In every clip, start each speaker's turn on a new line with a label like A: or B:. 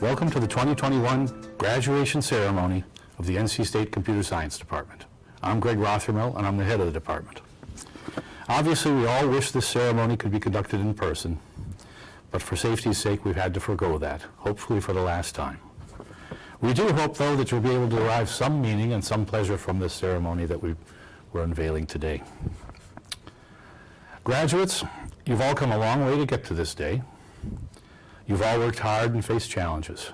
A: Welcome to the 2021 graduation ceremony of the NC State Computer Science Department. I'm Greg Rothermel, and I'm the head of the department. Obviously, we all wish this ceremony could be conducted in person, but for safety's sake, we've had to forego that, hopefully for the last time. We do hope, though, that you'll be able to derive some meaning and some pleasure from this ceremony that we're unveiling today. Graduates, you've all come a long way to get to this day. You've all worked hard and faced challenges.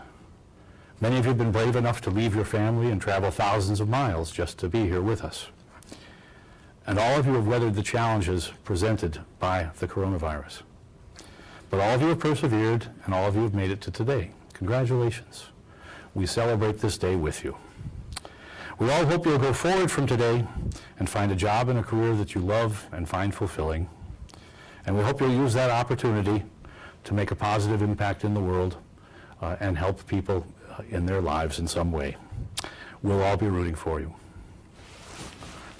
A: Many of you have been brave enough to leave your family and travel thousands of miles just to be here with us. And all of you have weathered the challenges presented by the coronavirus. But all of you have persevered, and all of you have made it to today. Congratulations. We celebrate this day with you. We all hope you'll go forward from today and find a job and a career that you love and find fulfilling. And we hope you'll use that opportunity to make a positive impact in the world and help people in their lives in some way. We'll all be rooting for you.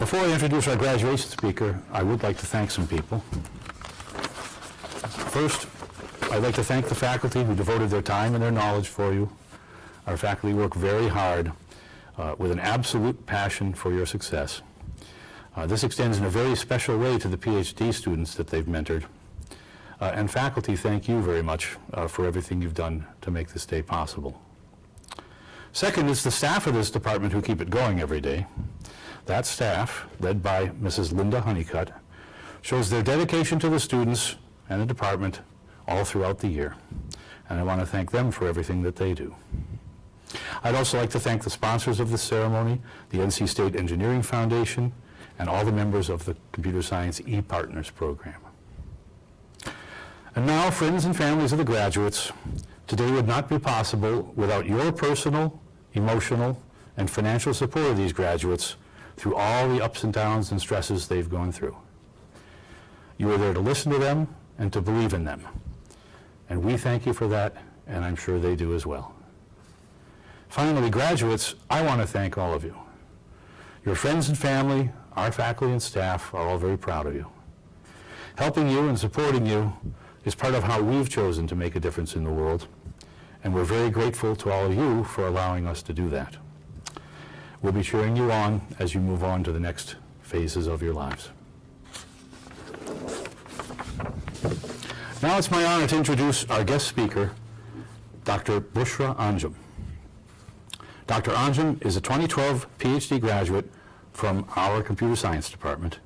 A: Before I introduce our graduation speaker, I would like to thank some people. First, I'd like to thank the faculty who devoted their time and their knowledge for you. Our faculty work very hard with an absolute passion for your success. This extends in a very special way to the PhD students that they've mentored. And faculty, thank you very much for everything you've done to make this day possible. Second, it's the staff of this department who keep it going every day. That staff, led by Mrs. Linda Honeycutt, shows their dedication to the students and the department all throughout the year. And I want to thank them for everything that they do. I'd also like to thank the sponsors of this ceremony, the NC State Engineering Foundation, and all the members of the Computer Science ePartners program. And now, friends and families of the graduates, today would not be possible without your personal, emotional, and financial support of these graduates through all the ups and downs and stresses they've gone through. You are there to listen to them and to believe in them. And we thank you for that, and I'm sure they do as well. Finally, graduates, I want to thank all of you. Your friends and family, our faculty and staff are all very proud of you. Helping you and supporting you is part of how we've chosen to make a difference in the world, and we're very grateful to all of you for allowing us to do that. We'll be cheering you on as you move on to the next phases of your lives. Now it's my honor to introduce our guest speaker, Dr. Bushra Anjum. Dr. Anjum is a 2012 PhD graduate from our computer science department,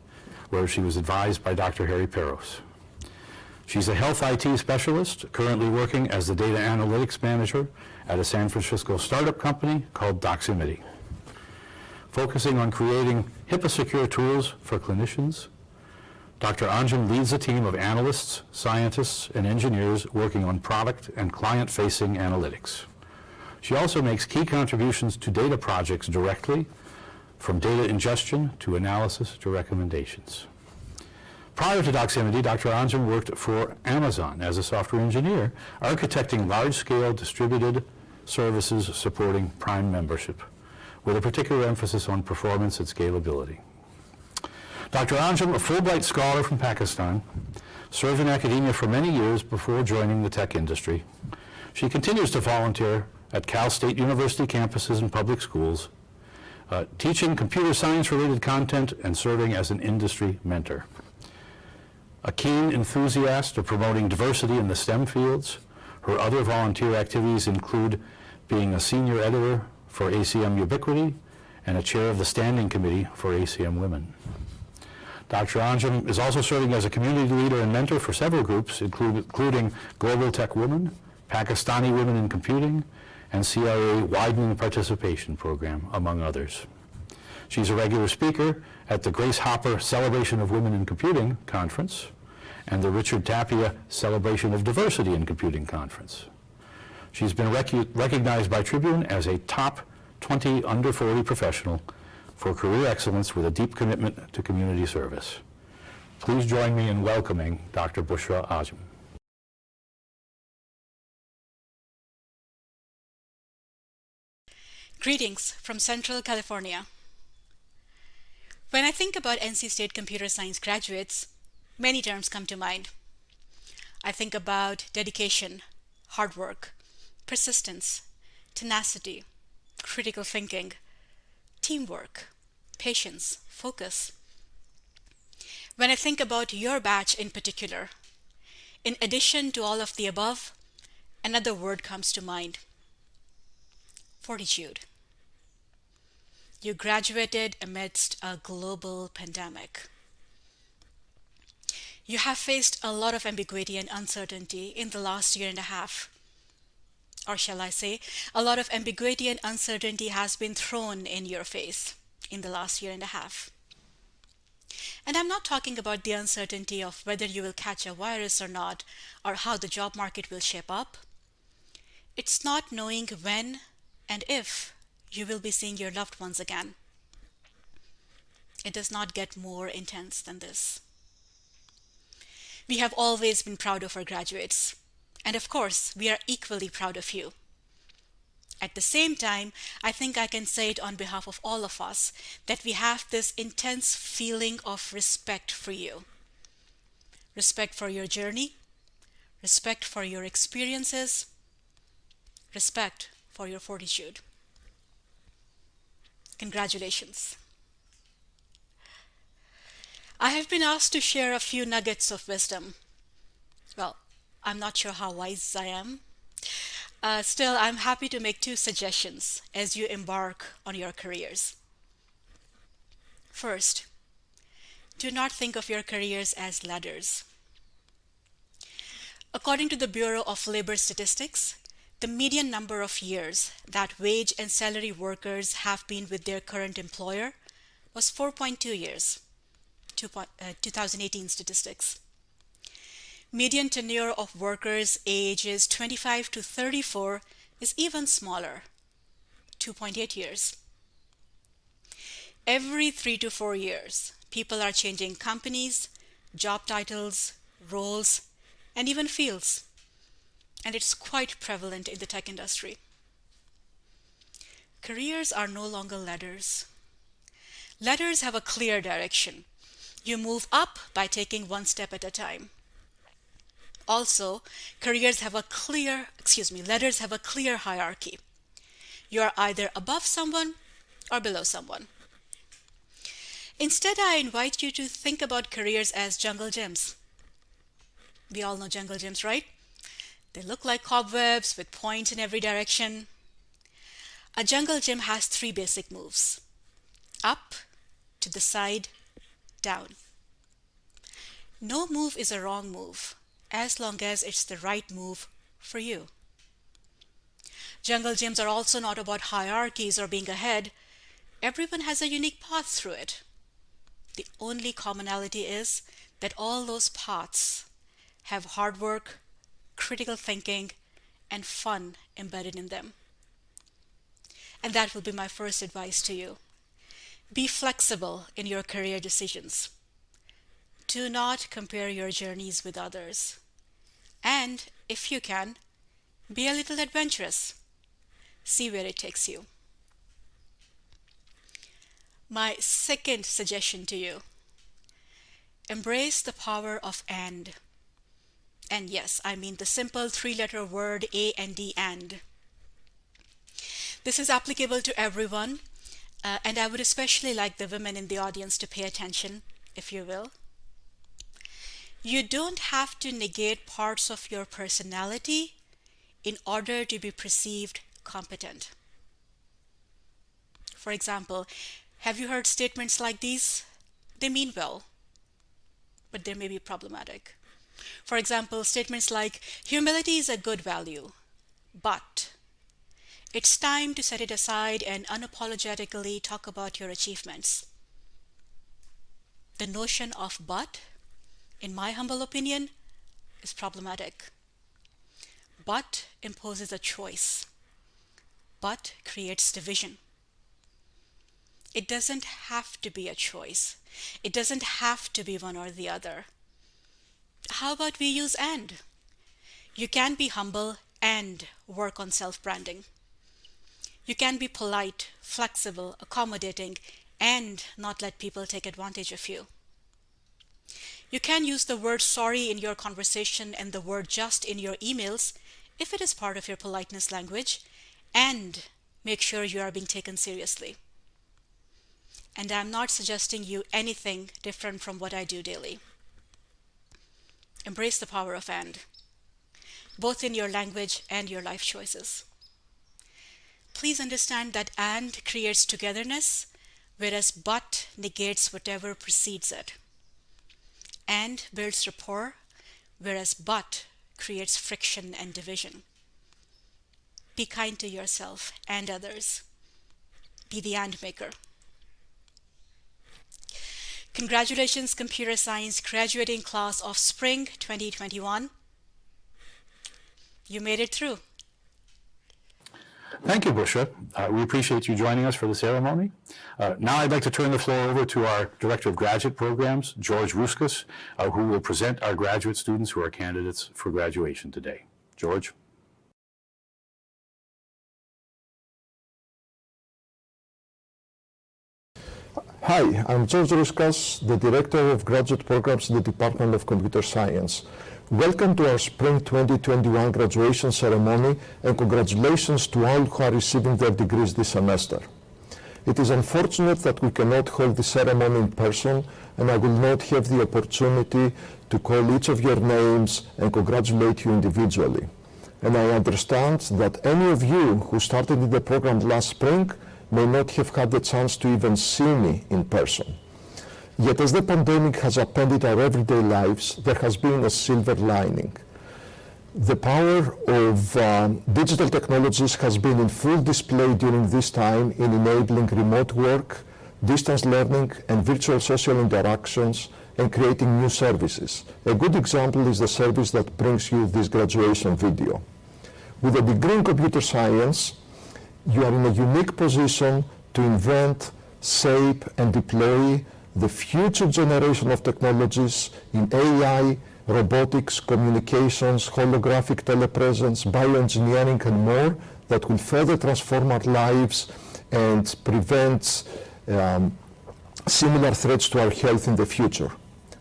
A: where she was advised by Dr. Harry Peros. She's a health IT specialist, currently working as the data analytics manager at a San Francisco startup company called Doximity, focusing on creating HIPAA-secure tools for clinicians. Dr. Anjum leads a team of analysts, scientists, and engineers working on product and client-facing analytics. She also makes key contributions to data projects directly, from data ingestion to analysis to recommendations. Prior to Doximity, Dr. Anjum worked for Amazon as a software engineer, architecting large-scale distributed services supporting Prime membership, with a particular emphasis on performance and scalability. Dr. Anjum, a Fulbright scholar from Pakistan, served in academia for many years before joining the tech industry. She continues to volunteer at Cal State University campuses and public schools, teaching computer science-related content and serving as an industry mentor. A keen enthusiast of promoting diversity in the STEM fields, her other volunteer activities include being a senior editor for ACM Ubiquity and a chair of the Standing Committee for ACM Women. Dr. Anjum is also serving as a community leader and mentor for several groups, including Global Tech Women, Pakistani Women in Computing, and CIA Widening Participation Program, among others. She's a regular speaker at the Grace Hopper Celebration of Women in Computing Conference and the Richard Tapia Celebration of Diversity in Computing Conference. She's been recognized by Tribune as a top 20 under 40 professional for career excellence with a deep commitment to community service. Please join me in welcoming Dr. Bushra Anjum.
B: Greetings from Central California. When I think about NC State computer science graduates, many terms come to mind. I think about dedication, hard work, persistence, tenacity, critical thinking, teamwork, patience, focus. When I think about your batch in particular, in addition to all of the above, another word comes to mind: fortitude. You graduated amidst a global pandemic. You have faced a lot of ambiguity and uncertainty in the last year and a half. Or shall I say, a lot of ambiguity and uncertainty has been thrown in your face in the last year and a half. And I'm not talking about the uncertainty of whether you will catch a virus or not, or how the job market will shape up. It's not knowing when and if you will be seeing your loved ones again. It does not get more intense than this. We have always been proud of our graduates, and of course, we are equally proud of you. At the same time, I think I can say it on behalf of all of us that we have this intense feeling of respect for you. Respect for your journey, respect for your experiences, respect for your fortitude. Congratulations. I have been asked to share a few nuggets of wisdom. Well, I'm not sure how wise I am. Still, I'm happy to make 2 suggestions as you embark on your careers. First, do not think of your careers as ladders. According to the Bureau of Labor Statistics, the median number of years that wage and salary workers have been with their current employer was 4.2 years, 2018 statistics. Median tenure of workers ages 25 to 34 is even smaller, 2.8 years. Every 3 to 4 years, people are changing companies, job titles, roles, and even fields. And it's quite prevalent in the tech industry. Careers are no longer ladders. Ladders have a clear direction. You move up by taking 1 step at a time. Also, ladders have a clear hierarchy. You are either above someone or below someone. Instead, I invite you to think about careers as jungle gyms. We all know jungle gyms, right? They look like cobwebs with points in every direction. A jungle gym has 3 basic moves: up, to the side, down. No move is a wrong move, as long as it's the right move for you. Jungle gyms are also not about hierarchies or being ahead. Everyone has a unique path through it. The only commonality is that all those paths have hard work, critical thinking, and fun embedded in them. And that will be my first advice to you. Be flexible in your career decisions. Do not compare your journeys with others. And, if you can, be a little adventurous. See where it takes you. My second suggestion to you: embrace the power of and. And yes, I mean the simple 3-letter word A&D, and. This is applicable to everyone, and I would especially like the women in the audience to pay attention, if you will. You don't have to negate parts of your personality in order to be perceived competent. For example, have you heard statements like these? They mean well, but they may be problematic. For example, statements like, humility is a good value, but it's time to set it aside and unapologetically talk about your achievements. The notion of but, in my humble opinion, is problematic. But imposes a choice. But creates division. It doesn't have to be a choice. It doesn't have to be one or the other. How about we use and? You can be humble and work on self-branding. You can be polite, flexible, accommodating, and not let people take advantage of you. You can use the word sorry in your conversation and the word just in your emails if it is part of your politeness language, and make sure you are being taken seriously. And I'm not suggesting you anything different from what I do daily. Embrace the power of and, both in your language and your life choices. Please understand that and creates togetherness, whereas but negates whatever precedes it. And builds rapport, whereas but creates friction and division. Be kind to yourself and others. Be the and maker. Congratulations, Computer Science graduating class of Spring 2021. You made it through.
A: Thank you, Bushra. We appreciate you joining us for the ceremony. Now I'd like to turn the floor over to our Director of Graduate Programs, George Ruskas, who will present our graduate students who are candidates for graduation today. George.
C: Hi, I'm George Ruskas, the Director of Graduate Programs in the Department of Computer Science. Welcome to our Spring 2021 graduation ceremony, and congratulations to all who are receiving their degrees this semester. It is unfortunate that we cannot hold the ceremony in person, and I will not have the opportunity to call each of your names and congratulate you individually. And I understand that any of you who started in the program last spring may not have had the chance to even see me in person. Yet as the pandemic has upended our everyday lives, there has been a silver lining. The power of digital technologies has been in full display during this time in enabling remote work, distance learning, and virtual social interactions, and creating new services. A good example is the service that brings you this graduation video. With a degree in computer science, you are in a unique position to invent, shape, and deploy the future generation of technologies in AI, robotics, communications, holographic telepresence, bioengineering, and more that will further transform our lives and prevent similar threats to our health in the future.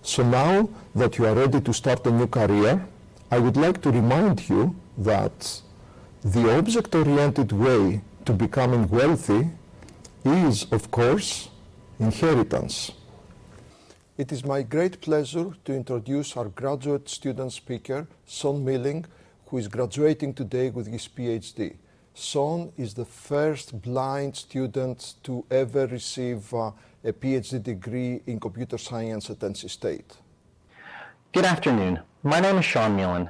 C: So now that you are ready to start a new career, I would like to remind you that the object-oriented way to becoming wealthy is, of course, inheritance. It is my great pleasure to introduce our graduate student speaker, Sean Milling, who is graduating today with his PhD. Sean is the first blind student to ever receive a PhD degree in computer science at NC State.
D: Good afternoon. My name is Sean Milling.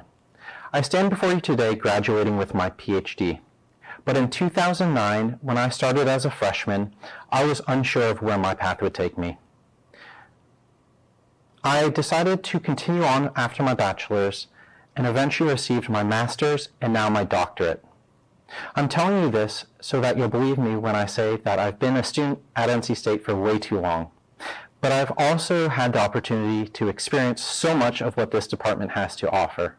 D: I stand before you today graduating with my PhD. But in 2009, when I started as a freshman, I was unsure of where my path would take me. I decided to continue on after my bachelor's and eventually received my master's and now my doctorate. I'm telling you this so that you'll believe me when I say that I've been a student at NC State for way too long. But I've also had the opportunity to experience so much of what this department has to offer.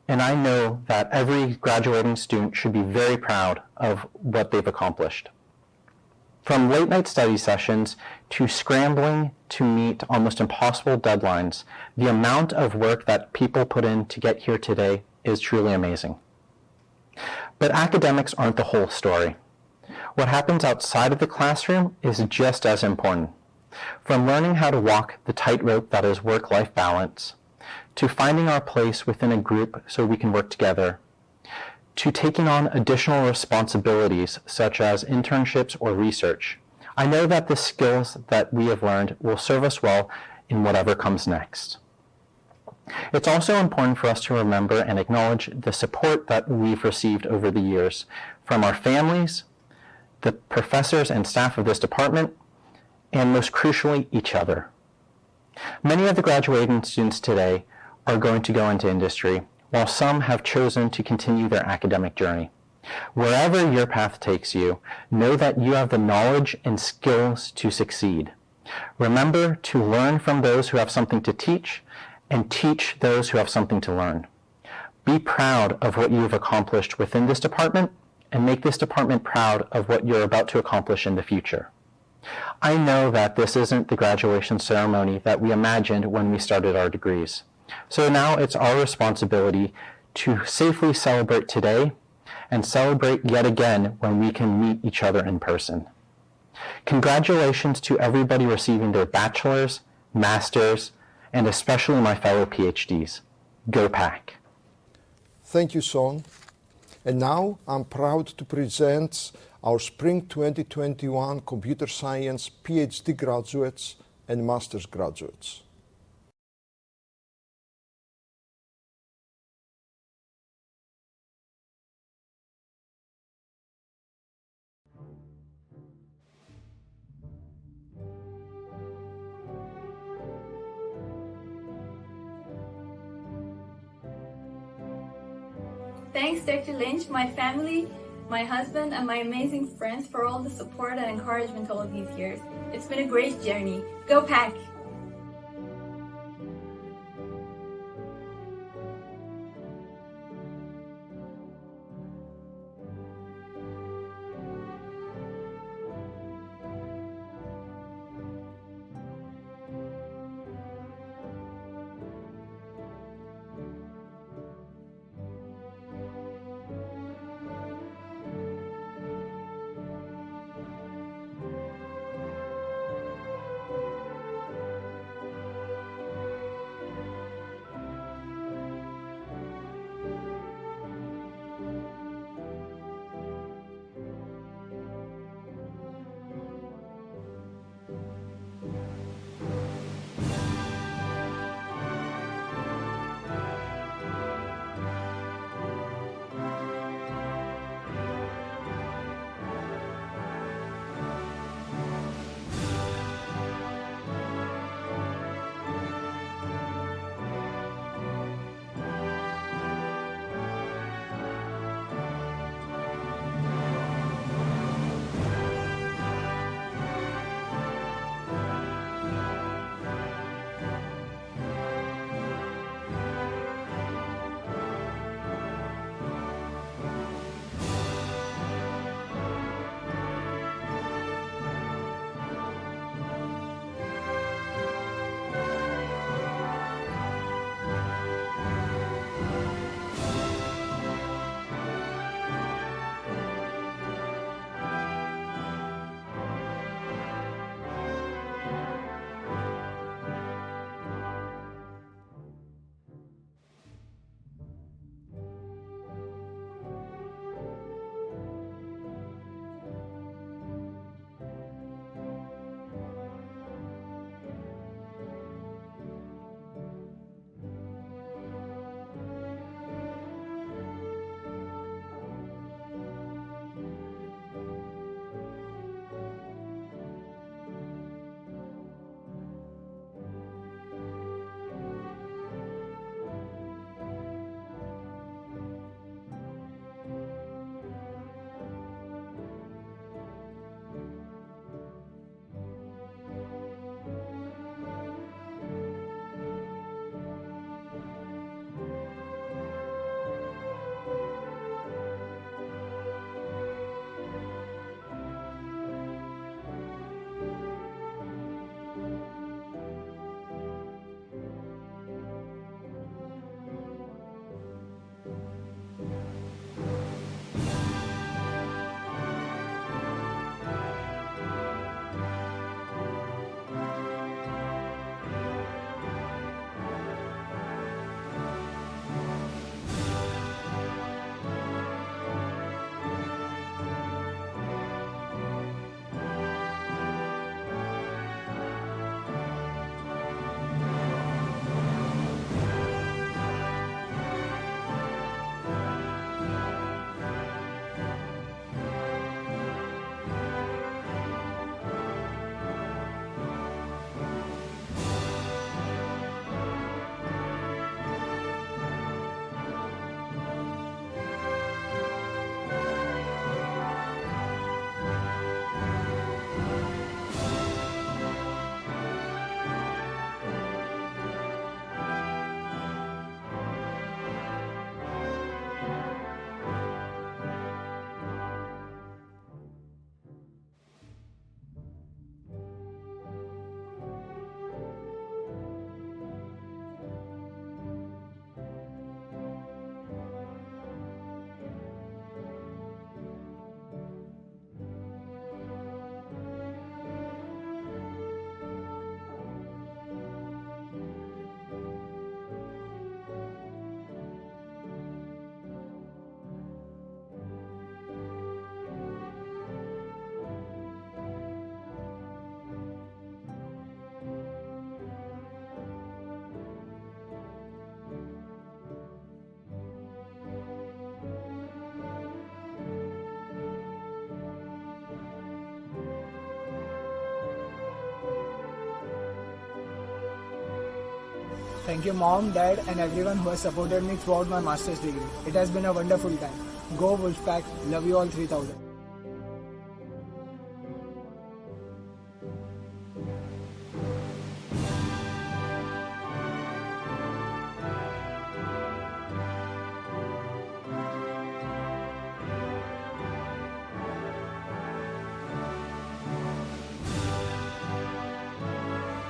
D: And I know that every graduating student should be very proud of what they've accomplished. From late night study sessions to scrambling to meet almost impossible deadlines, the amount of work that people put in to get here today is truly amazing. But academics aren't the whole story. What happens outside of the classroom is just as important. From learning how to walk the tightrope that is work-life balance, to finding our place within a group so we can work together, to taking on additional responsibilities such as internships or research. I know that the skills that we have learned will serve us well in whatever comes next. It's also important for us to remember and acknowledge the support that we've received over the years from our families, the professors and staff of this department, and most crucially, each other. Many of the graduating students today are going to go into industry, while some have chosen to continue their academic journey. Wherever your path takes you, know that you have the knowledge and skills to succeed. Remember to learn from those who have something to teach, and teach those who have something to learn. Be proud of what you've accomplished within this department, and make this department proud of what you're about to accomplish in the future. I know that this isn't the graduation ceremony that we imagined when we started our degrees. So now it's our responsibility to safely celebrate today and celebrate yet again when we can meet each other in person. Congratulations to everybody receiving their bachelor's, master's, and especially my fellow PhDs. Go Pack!
C: Thank you, Son. And now I'm proud to present our Spring 2021 Computer Science PhD graduates and Master's graduates.
E: Thanks, Dr. Lynch, my family, my husband, and my amazing friends for all the support and encouragement all of these years. It's been a great journey. Go Pack!
F: Thank you, Mom, Dad, and everyone who has supported me throughout my master's degree. It has been a wonderful time. Go Wolfpack. Love you all 3000.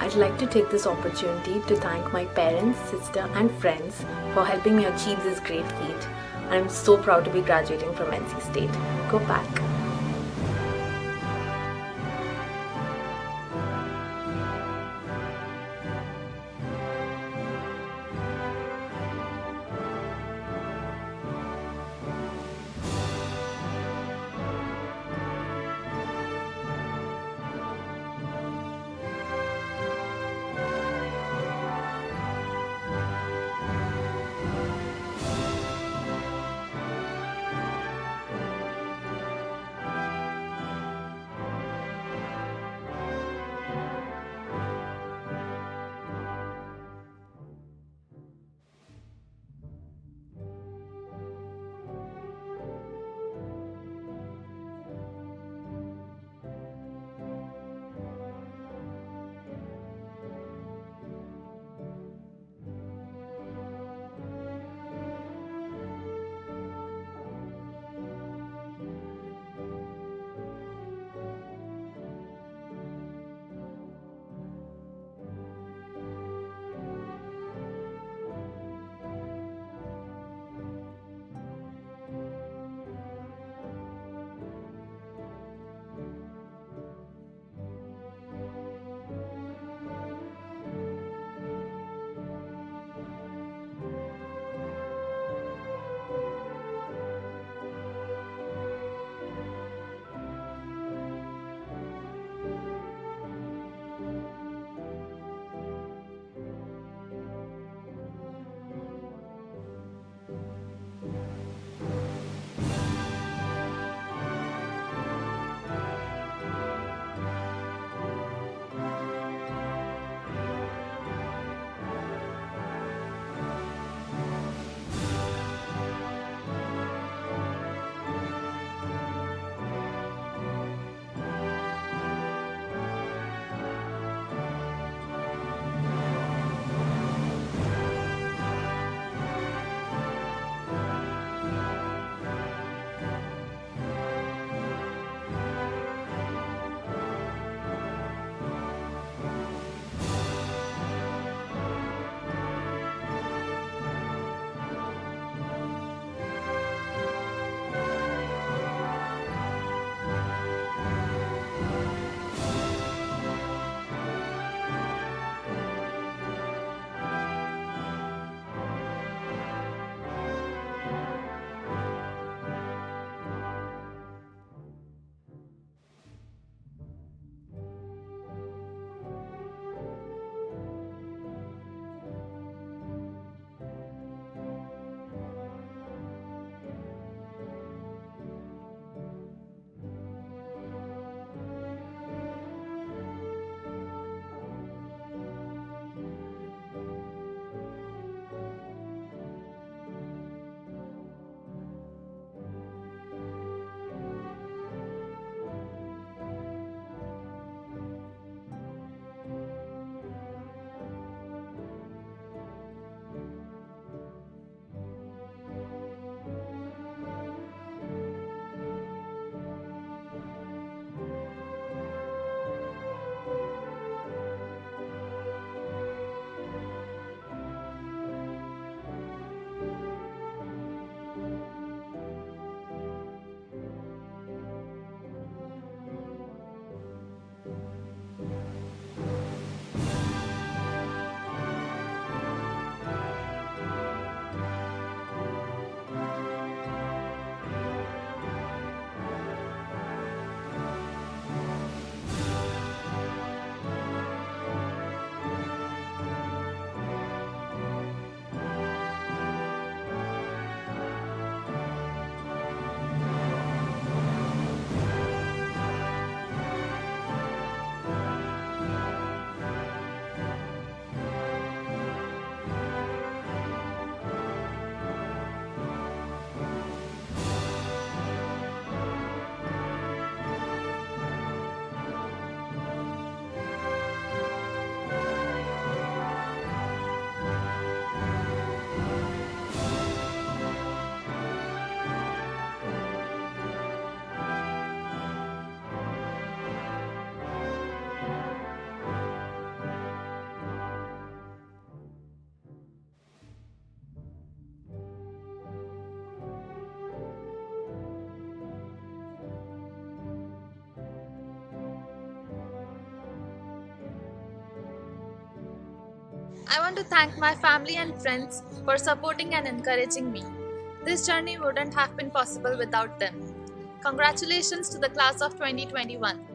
G: I'd like to take this opportunity to thank my parents, sister, and friends for helping me achieve this great feat. I'm so proud to be graduating from NC State. Go Pack!
H: I want to thank my family and friends for supporting and encouraging me. This journey wouldn't have been possible without them. Congratulations to the class of 2021.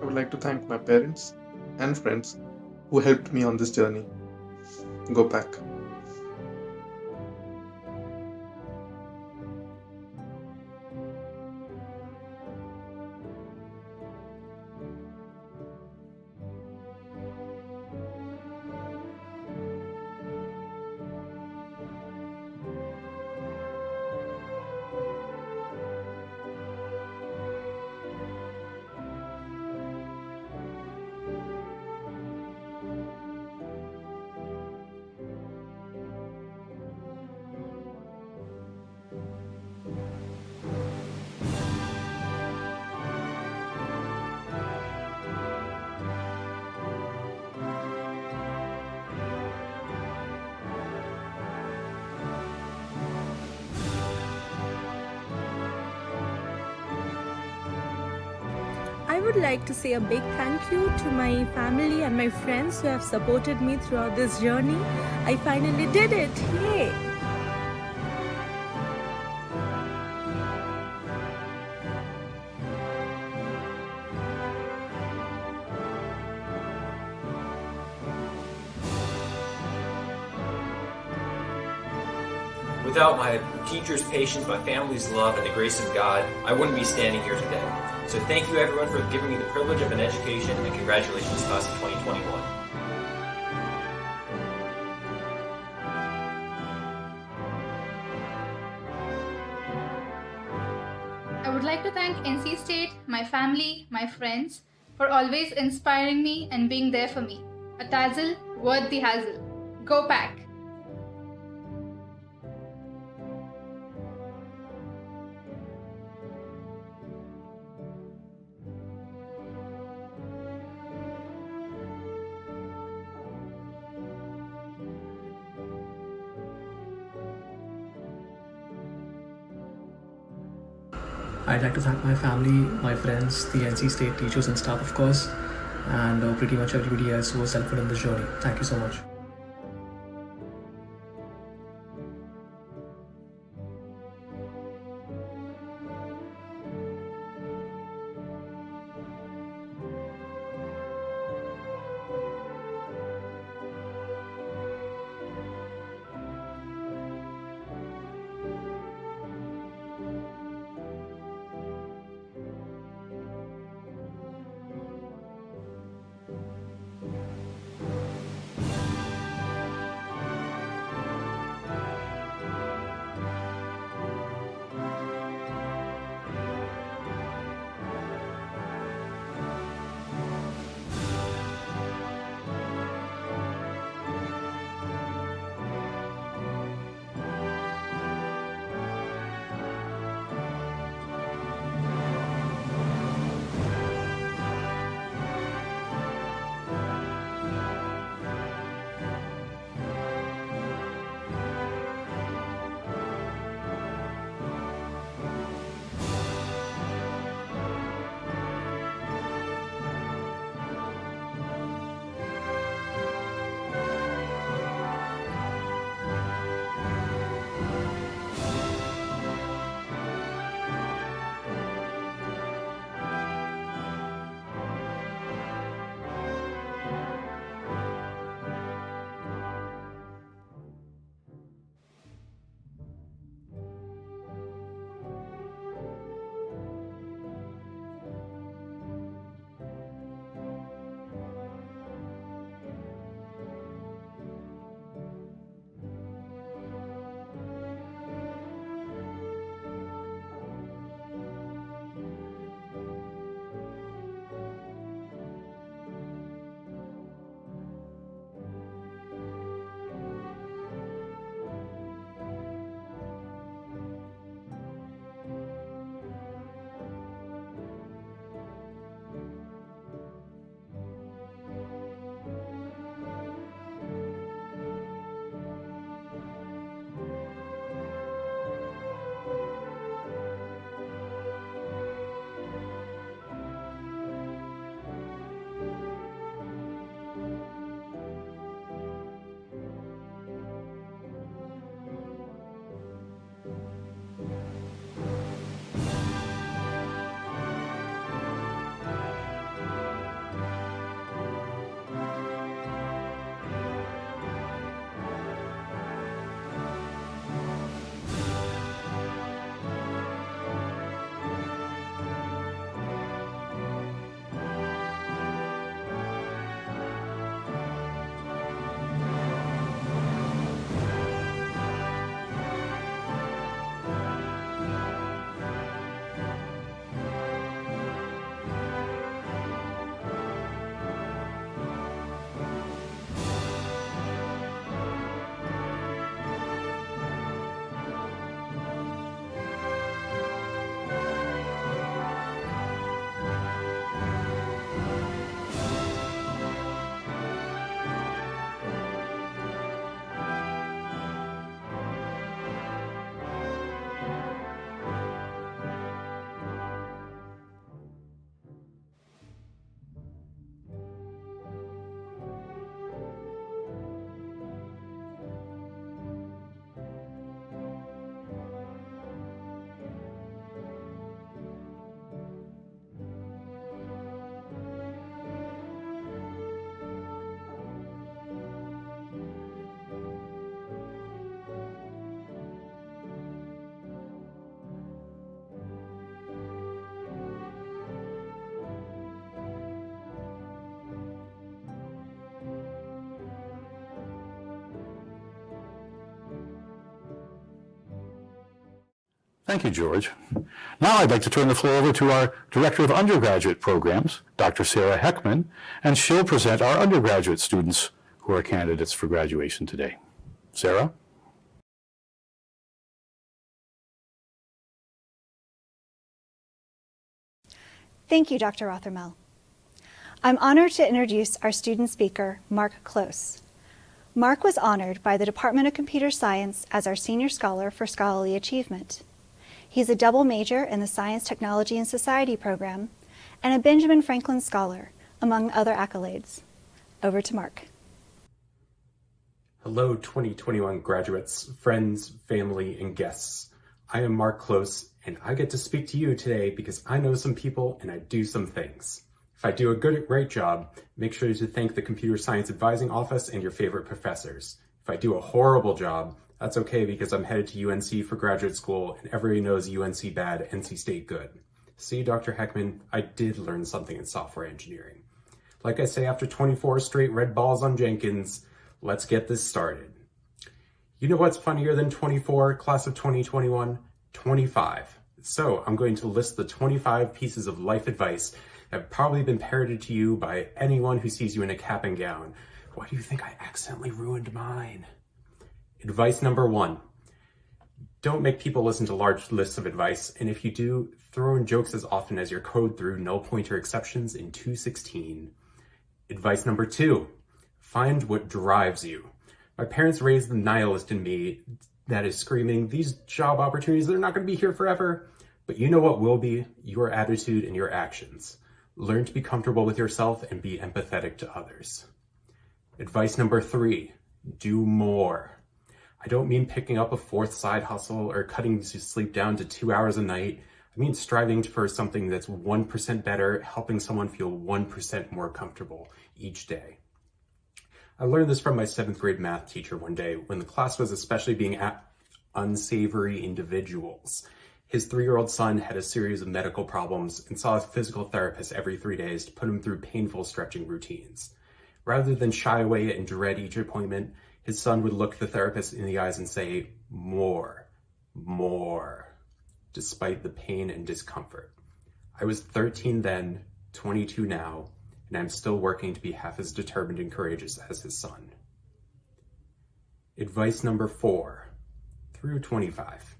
I: I would like to thank my parents and friends who helped me on this journey. Go Pack.
J: I would like to say a big thank you to my family and my friends who have supported me throughout this journey. I finally did it! Yay!
K: Without my teachers' patience, my family's love, and the grace of God, I wouldn't be standing here today. So thank you everyone for giving me the privilege of an education, and congratulations class of 2021.
L: I would like to thank NC State, my family, my friends, for always inspiring me and being there for me. A tassel worth the hassle. Go Pack!
M: I'd like to thank my family, my friends, the NC State teachers and staff, of course, and pretty much everybody else who was helpful in this journey. Thank you so much.
A: Thank you, George. Now I'd like to turn the floor over to our Director of Undergraduate Programs, Dr. Sarah Heckman, and she'll present our undergraduate students who are candidates for graduation today. Sarah?
N: Thank you, Dr. Rothermel. I'm honored to introduce our student speaker, Mark Close. Mark was honored by the Department of Computer Science as our Senior Scholar for Scholarly Achievement. He's a double major in the Science, Technology, and Society program and a Benjamin Franklin Scholar, among other accolades. Over to Mark.
O: Hello, 2021 graduates, friends, family, and guests. I am Mark Close, and I get to speak to you today because I know some people and I do some things. If I do a great job, make sure to thank the Computer Science Advising Office and your favorite professors. If I do a horrible job, that's okay because I'm headed to UNC for graduate school and everybody knows UNC bad, NC State good. See, Dr. Heckman, I did learn something in software engineering. Like I say, after 24 straight red balls on Jenkins, let's get this started. You know what's funnier than 24, class of 2021? 25. So I'm going to list the 25 pieces of life advice that have probably been parroted to you by anyone who sees you in a cap and gown. Why do you think I accidentally ruined mine? Advice number 1, don't make people listen to large lists of advice, and if you do, throw in jokes as often as your code through null pointer exceptions in 2.16. Advice number 2, find what drives you. My parents raised the nihilist in me that is screaming, these job opportunities, they're not going to be here forever. But you know what will be? Your attitude and your actions. Learn to be comfortable with yourself and be empathetic to others. Advice number 3, do more. I don't mean picking up a 4th side hustle or cutting sleep down to 2 hours a night. I mean striving for something that's 1% better, helping someone feel 1% more comfortable each day. I learned this from my 7th grade math teacher one day when the class was especially being at unsavory individuals. His 3-year-old son had a series of medical problems and saw a physical therapist every 3 days to put him through painful stretching routines. Rather than shy away and dread each appointment, his son would look the therapist in the eyes and say, more, despite the pain and discomfort. I was 13 then, 22 now, and I'm still working to be half as determined and courageous as his son. Advice number 4, through 25.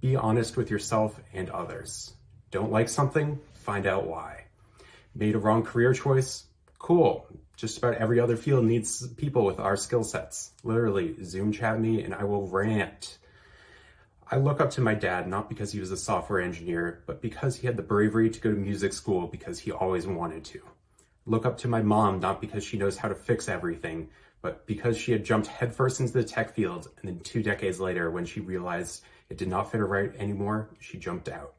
O: Be honest with yourself and others. Don't like something? Find out why. Made a wrong career choice? Cool. Just about every other field needs people with our skill sets. Literally, Zoom chat me and I will rant. I look up to my dad not because he was a software engineer, but because he had the bravery to go to music school because he always wanted to. Look up to my mom not because she knows how to fix everything, but because she had jumped headfirst into the tech field, and then 2 decades later, when she realized it did not fit her right anymore, she jumped out.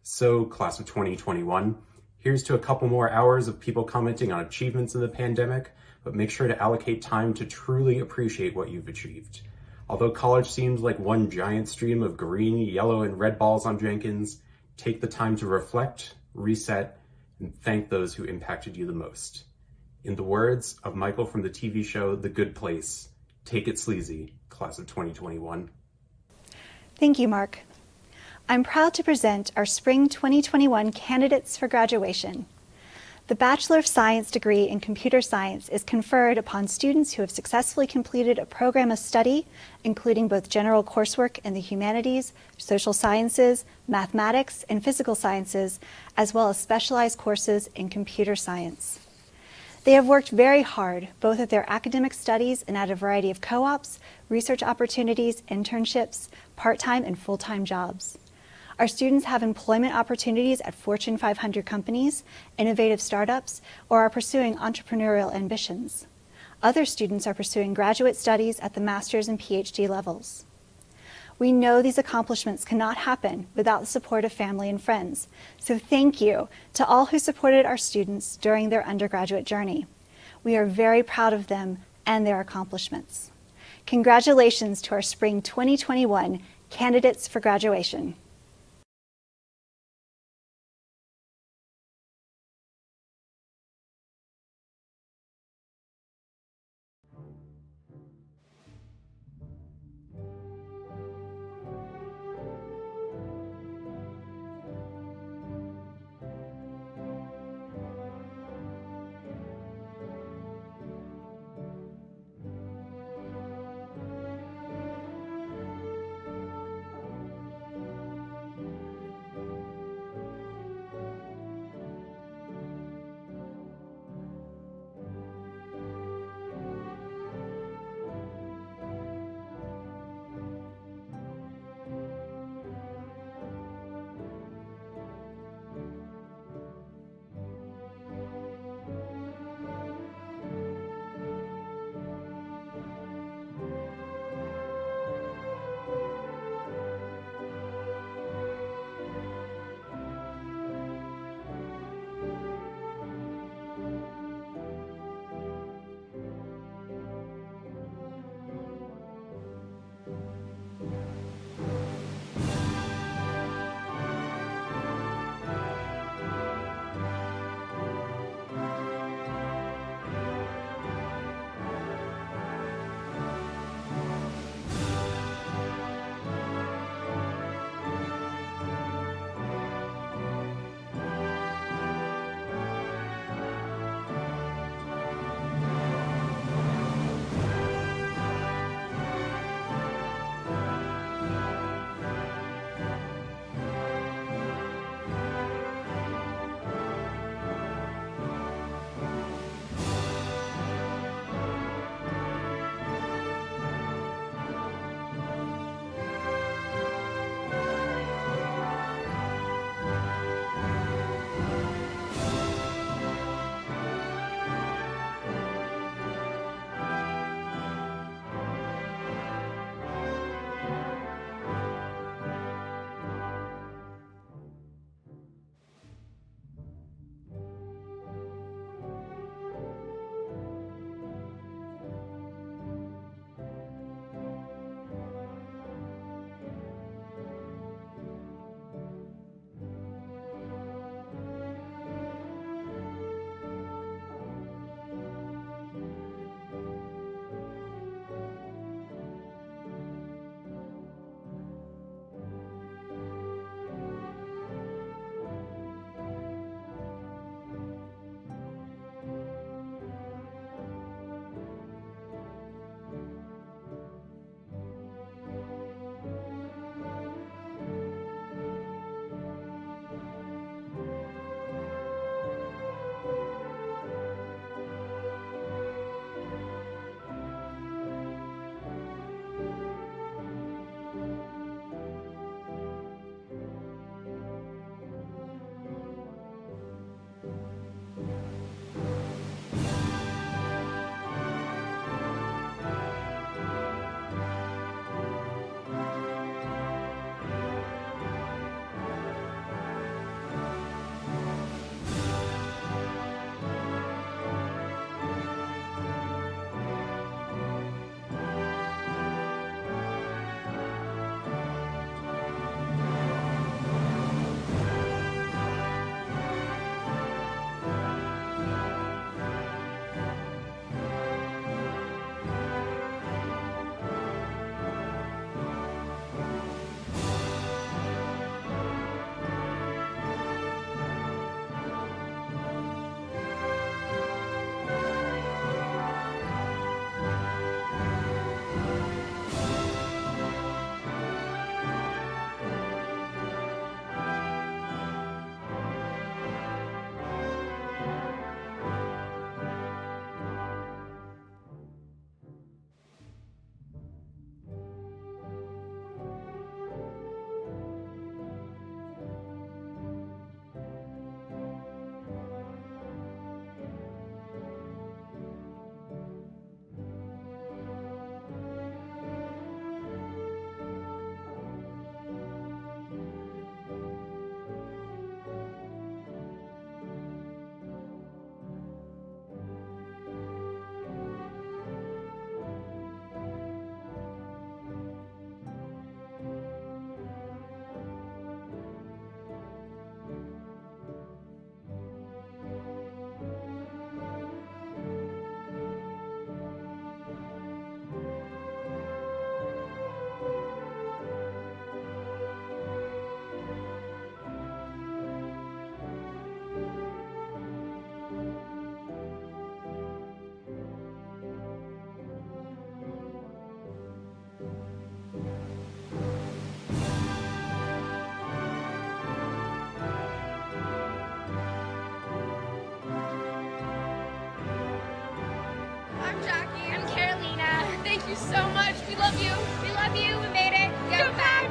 O: So, class of 2021, here's to a couple more hours of people commenting on achievements in the pandemic, but make sure to allocate time to truly appreciate what you've achieved. Although college seems like one giant stream of green, yellow, and red balls on Jenkins, take the time to reflect, reset, and thank those who impacted you the most. In the words of Michael from the TV show The Good Place, take it sleazy, class of 2021.
N: Thank you, Mark. I'm proud to present our Spring 2021 candidates for graduation. The Bachelor of Science degree in Computer Science is conferred upon students who have successfully completed a program of study, including both general coursework in the humanities, social sciences, mathematics, and physical sciences, as well as specialized courses in computer science. They have worked very hard, both at their academic studies and at a variety of co-ops, research opportunities, internships, part-time and full-time jobs. Our students have employment opportunities at Fortune 500 companies, innovative startups, or are pursuing entrepreneurial ambitions. Other students are pursuing graduate studies at the master's and PhD levels. We know these accomplishments cannot happen without the support of family and friends, so thank you to all who supported our students during their undergraduate journey. We are very proud of them and their accomplishments. Congratulations to our Spring 2021 candidates for graduation.
H: you so much. We love you. We love you. We made it. Go back.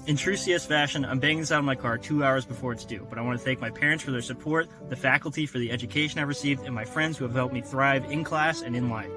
P: In true CS fashion, I'm banging this out of my car 2 hours before it's due, but I want to thank my parents for their support, the faculty for the education I've received, and my friends who have helped me thrive in class and in life.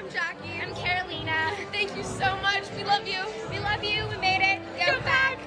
Q: I'm Jackie. I'm Carolina. Thank you so much. We love you. We love you. We made it. Go back.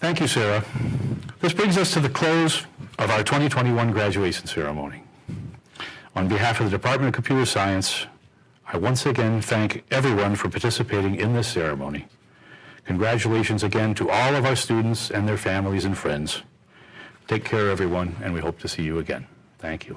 A: Thank you, Sarah. This brings us to the close of our 2021 graduation ceremony. On behalf of the Department of Computer Science, I once again thank everyone for participating in this ceremony. Congratulations again to all of our students and their families and friends. Take care, everyone, and we hope to see you again. Thank you.